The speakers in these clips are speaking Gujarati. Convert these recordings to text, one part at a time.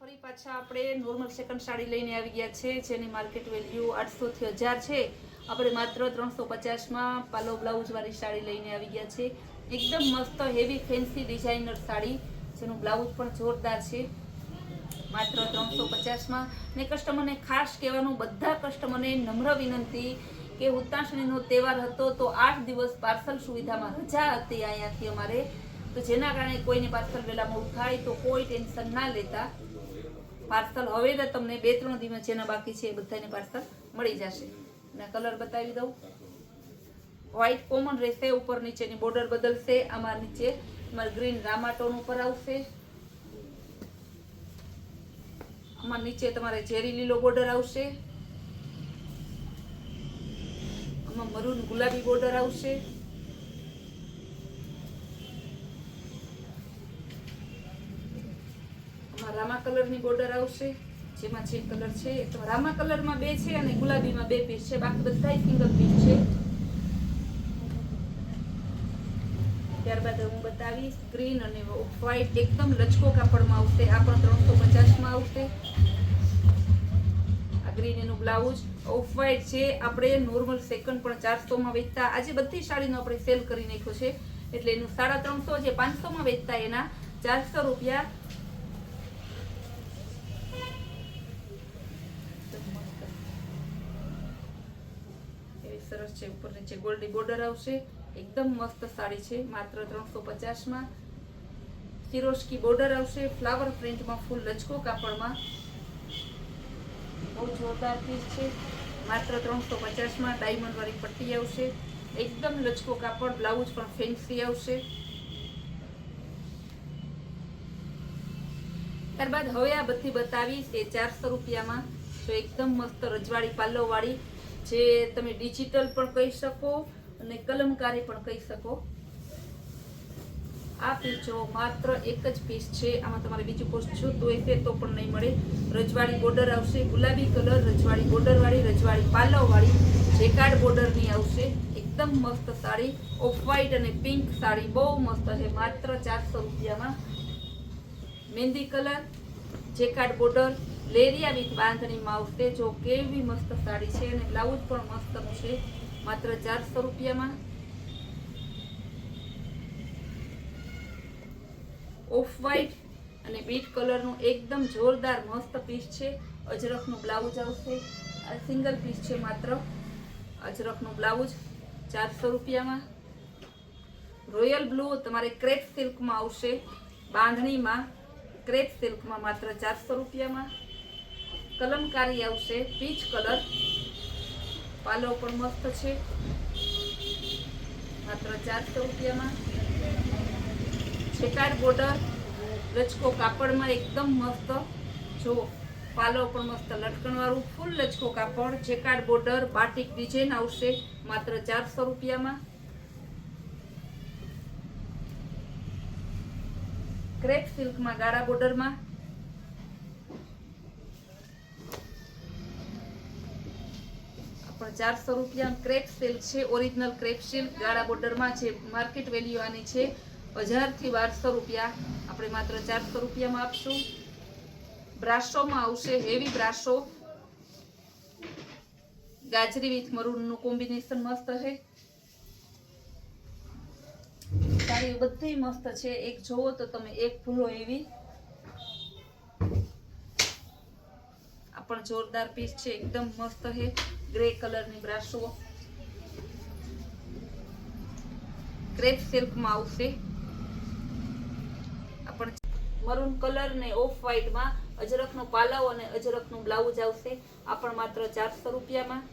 ફરી પાછા આપણે નોર્મલ સેકન્ડ સાડી લઈને આવી ગયા છે, જેની માર્કેટ વેલ્યુ 800 થી 1000 છે. આપણે માત્ર 350માં પાલો બ્લાઉઝ વાળી સાડી લઈને આવી ગયા છે. એકદમ મસ્ત હેવી ફેન્સી ડિઝાઇનર સાડી, જેનું બ્લાઉઝ પણ જોરદાર છે. માત્ર 350માં. ને કસ્ટમરને ખાસ કહેવાનું, બધા કસ્ટમરને નમ્ર વિનંતી કે ઉત્તરાયણનો તહેવાર હતો તો 8 દિવસ પાર્સલ સુવિધામાં રજા હતી અહીંયાથી અમારે, તો જેના કારણે કોઈને પાર્સલ વહેલા મોડું થાય તો કોઈ ટેન્શન ના લેતા. પાર્સલ હવે તો તમને 2-3 દિવસ જેના બાકી છે એ બધાને પાર્સલ મળી જશે. અને કલર બતાવી દઉં. વ્હાઈટ કોમન રહેશે, ઉપર નીચેની બોર્ડર બદલશે. આમાં નીચે તમારે ગ્રીન રામાટોન ઉપર આવશે. આમાં નીચે તમારે ઝેરી લીલો બોર્ડર આવશે. આમાં મરૂન ગુલાબી બોર્ડર આવશે. રામા કલરની બોર્ડર આવશે. જેમાં જે કલર છે તો રામા કલરમાં 2 છે અને ગુલાબીમાં 2 પીસ છે, બાકી બધા સિંગલ પીસ છે. ત્યારબાદ હું બતાવીશ ગ્રીન અને વ્હાઈટ, એકદમ લચકો કાપડમાં આવશે. આ પણ 350માં આવશે. આ ગ્રીન એનું બ્લાઉઝ. ઓફ વ્હાઈટ છે, આપણે નોર્મલ સેકન્ડ પણ 400માં વેચતા, આજે બધી સાડીનો આપણે સેલ કરી નાખ્યો છે, એટલે એનું 350, જે 500માં વેચતા એના 400 રૂપિયા. સરસ છે, ઉપર નીચે ગોલ્ડી બોર્ડર આવશે. એકદમ મસ્ત સાડી છે, માત્ર 350માં. સિરોસ્કી બોર્ડર આવશે, ફ્લાવર પ્રિન્ટમાં, ફૂલ લચકો કાપડમાં. બહુ જોરદાર પીસ છે, માત્ર 350માં. ડાયમંડ વાળી પટ્ટી આવશે, એકદમ લચકો કાપડ. બ્લાઉઝ પણ ફેન્સી આવશે. ત્યારબાદ હવે આ બધી બતાવીશ એ 400 રૂપિયામાં. તો એકદમ મસ્ત રજવાડી પાલ્લો વાળી, જે તમે ડિજિટલ પણ કહી શકો અને કલમકારી પણ કહી શકો. આ પીસ જો માત્ર એક જ પીસ છે, આમાં તમારે બીજું કોસ્ટ જોતું હોય તો પણ નહીં મળે. રજવાડી બોર્ડર આવશે, ગુલાબી કલર, રજવાડી બોર્ડર વાળી, રજવાડી પાલ્લો વાળી, જેકાર્ડ બોર્ડરની આવશે. એકદમ મસ્ત સાડી, ઓફ વ્હાઈટ અને પિંક સાડી, બહુ મસ્ત છે, માત્ર 400 રૂપિયામાં. મહેંદી કલર, જેકાર્ડ બોર્ડર, લેરિયા વિથ બાંધણીમાં આવશે. જો કેવી મસ્ત સાડી છે, અને બ્લાઉઝ પણ મસ્તનું છે, માત્ર 400 રૂપિયામાં. ઓફ વ્હાઈટ અને બીટ કલરનું એકદમ જોરદાર મસ્ત પીસ છે. અજરખનું બ્લાઉઝ આવશે. આ સિંગલ પીસ છે, માત્ર અજરખનું બ્લાઉઝ 400 રૂપિયામાં. રોયલ બ્લુ તમારે ક્રેપ સિલ્કમાં આવશે, બાંધણીમાં ક્રેપ સિલ્કમાં, માત્ર 400 રૂપિયામાં. કલમકારી આવશે, પીચ કલર, પાલો પણ મસ્ત છે, માત્ર 400 રૂપિયામાં. જેકાર્ડ બોર્ડર, લચકો કાપડમાં, એકદમ મસ્ત. જો પાલો પણ મસ્ત લટકણ વાળું, ફૂલ લચકો કાપડ, જેકાર્ડ બોર્ડર, બાટિક ડિઝાઇન આવશે, માત્ર 400 રૂપિયામાં. ક્રેપ સિલ્કમાં ગાળા બોર્ડરમાં. પણ 400 રૂપિયા ક્રેપ સિલ્ક છે, ઓરિજિનલ ક્રેપ સિલ્ક ગાળા બોર્ડરમાં છે. માર્કેટ વેલ્યુ આની છે 1000 થી 1200 રૂપિયા, આપણે માત્ર 400 રૂપિયામાં આપશું. બ્રાસોમાં આવશે, હેવી બ્રાસો, ગાજરી વિથ મરૂનનું કોમ્બિનેશન મસ્ત છે. સાડી બધી મસ્ત છે, એક જોવો તો તમે એક ભૂલો એવી. આ પણ જોરદાર પીસ છે, એકદમ મસ્ત છે. ગ્રે કલરની બ્રાસો, ક્રેપ સિલ્કમાં આવશે. આ પણ મરૂન કલર ને ઓફ વ્હાઈટમાં, અજરખનો પાલવ અને અજરખનું બ્લાઉઝ આવશે. આ પણ માત્ર 400 રૂપિયામાં.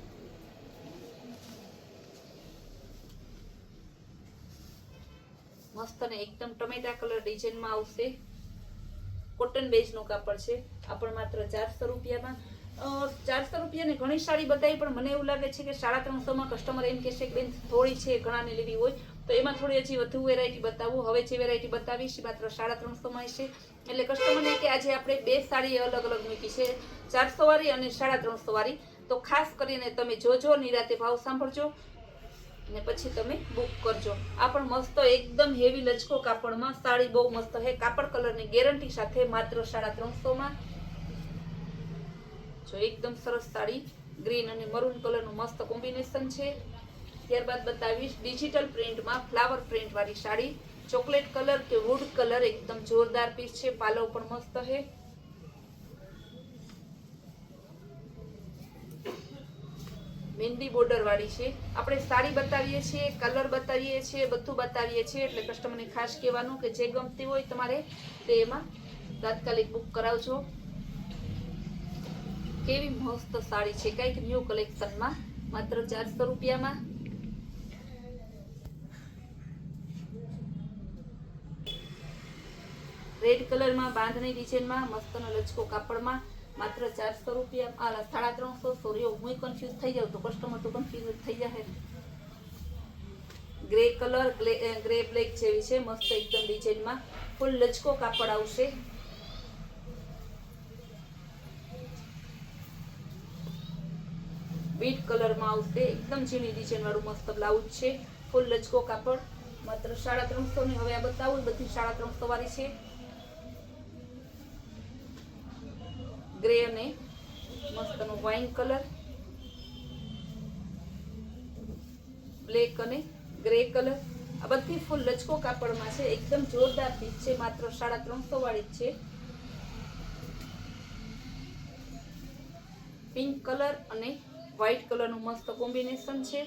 મસ્ત ને એકદમ ટમેટા કલર ડિઝાઇનમાં આવશે. કોટન બેઝનું કાપડ છે, આ પણ માત્ર 400 રૂપિયામાં. 400 રૂપિયાની ઘણી સાડી બતાવી, પણ મને એવું લાગે છે કે 350માં કસ્ટમર એમ કહેશે કે બેન થોડી છે, ઘણાને લેવી હોય તો એમાં થોડી હજી વધુ વેરાયટી બતાવું. હવે જે વેરાયટી બતાવીશ માત્ર 350માં છે, એટલે કસ્ટમરને કે આજે આપણે 2 સાડી અલગ અલગ મૂકી છે, 400 વાળી અને 350 વાળી. તો ખાસ કરીને તમે જોજો, નિરાતે ભાવ સાંભળજો ને પછી તમે બુક કરજો. આ પણ મસ્ત એકદમ હેવી લચકો કાપડમાં સાડી, બહુ મસ્ત છે. કાપડ કલરની ગેરંટી સાથે, માત્ર 350માં. જો એકદમ સરસ સાડી, ગ્રીન અને મરૂન કલરનું મસ્ત કોમ્બિનેશન છે. ત્યારબાદ બતાવીશ ડિજિટલ પ્રિન્ટમાં ફ્લાવર પ્રિન્ટ વાળી સાડી, ચોકલેટ કલર કે વુડ કલર, એકદમ જોરદાર પીસ છે. પાલવ પણ મસ્ત છે. મહેંદી બોર્ડર વાળી છે. આપણે સાડી બતાવીએ છીએ, કલર બતાવીએ છીએ, બધું બતાવીએ છીએ, એટલે કસ્ટમરને ખાસ કહેવાનું કે જે ગમતી હોય તમારે તે એમાં તાત્કાલિક બુક કરાવજો. કેવી મસ્ત સાડી છે, કઈક ન્યૂ કલેક્શનમાં, માત્ર 400 રૂપિયામાં. રેડ કલરમાં બાંધણી ડિઝાઇનમાં મસ્તનો લચકો કાપડમાં, માત્ર 400 રૂપિયા, 350. સોરી, હું કન્ફ્યુઝ થઈ જાઉં તો કસ્ટમર તો કન્ફ્યુઝ થઈ જાય. ગ્રે કલર, ગ્રે બ્લેક જેવી છે, મસ્ત એકદમ ડિઝાઇનમાં, ફૂલ લચકો કાપડ આવશે. બીટ કલરમાં આવશે, એકદમ ઝીણી ડિઝાઇન વાળું મસ્ત બ્લાઉઝ છે, ફૂલ લચકો કાપડ, માત્ર 350 ની. હવે આ બતાવું બધી 350 વાળી છે. ગ્રે અને મસ્તનો વાઇન કલર, બ્લેક અને ગ્રે કલર, આ બધી ફૂલ લચકો કાપડમાં છે, એકદમ જોરદાર પીસ છે, માત્ર 350 વાળી જ છે. પિંક કલર અને વ્હાઇટ કલરનું મસ્ત કોમ્બિનેશન છે.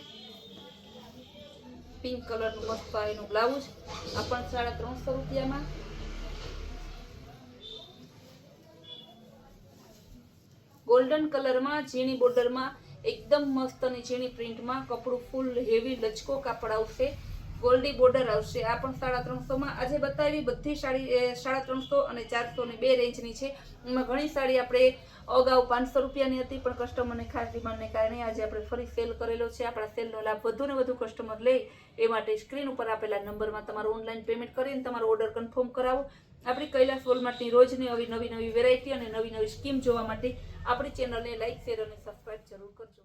પિંક કલરનું મસ્ત એનું બ્લાઉઝ, આ પણ 350 રૂપિયામાં. ગોલ્ડન કલરમાં ઝીણી બોર્ડરમાં, એકદમ મસ્ત અને ઝીણી પ્રિન્ટમાં, કપડું ફૂલ હેવી લચકો કાપડ આવશે, ગોલ્ડી બોર્ડર આવશે. આ પણ 350માં. આજે બતાવી બધી સાડી 350 અને 400 ની બે રેન્જની છે. એમાં ઘણી સાડી આપણે અગાઉ 500 રૂપિયાની હતી, પણ કસ્ટમરને ખાસ ડિમાન્ડને કારણે આજે આપણે ફરી સેલ કરેલો છે. આપણા સેલનો લાભ વધુ ને વધુ કસ્ટમર લે એ માટે સ્ક્રીન ઉપર આપેલા નંબરમાં તમારું ઓનલાઈન પેમેન્ટ કરીને તમારો ઓર્ડર કન્ફર્મ કરાવો. આપણી કૈલાસ વોલમાર્ટની રોજની આવી નવી વેરાયટી અને નવી સ્કીમ જોવા માટે આપણી ચેનલને લાઈક, શેર અને સબસ્ક્રાઇબ જરૂર કરજો.